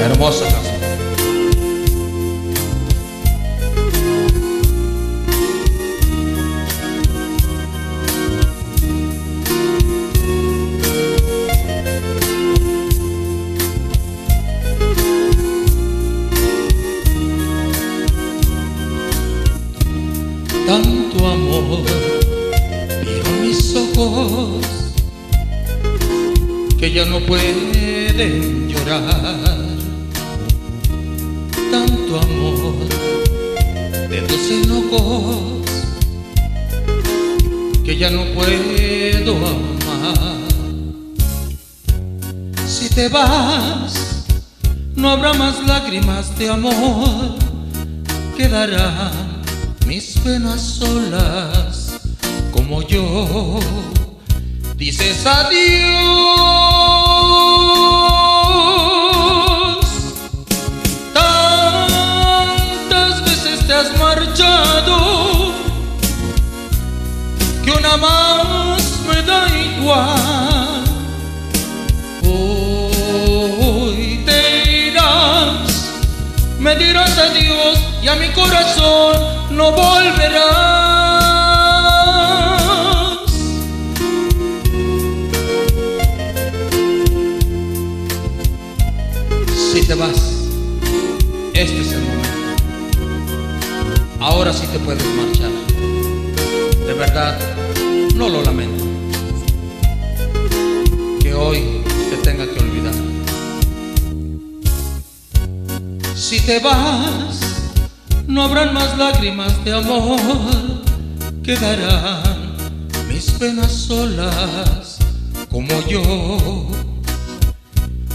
Hermosa canción. Tanto amor miro mis ojos que ya no pueden llorar. Tanto amor de dos enojos que ya no puedo amar. Si te vas, no habrá más lágrimas de amor, quedarán mis penas solas como yo. Dices adiós, tantas veces te has marchado que una más me da igual. Hoy te irás, me dirás adiós y a mi corazón no volverás. Si te vas, este es el momento. Ahora sí te puedes marchar. De verdad, no lo lamento que hoy te tenga que olvidar. Si te vas, no habrán más lágrimas de amor, quedarán mis penas solas como yo.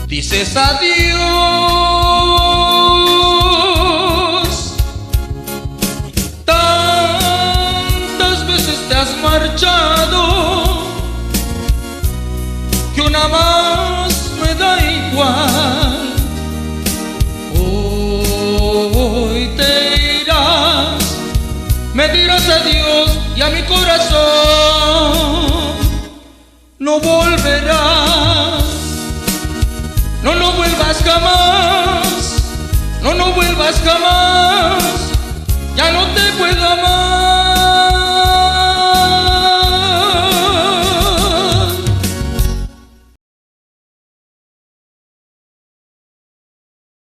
Dices adiós, tantas veces te has marchado que una más me da igual. Hoy te irás, me dirás adiós y a mi corazón no volverás. No, no vuelvas jamás, no, no vuelvas jamás.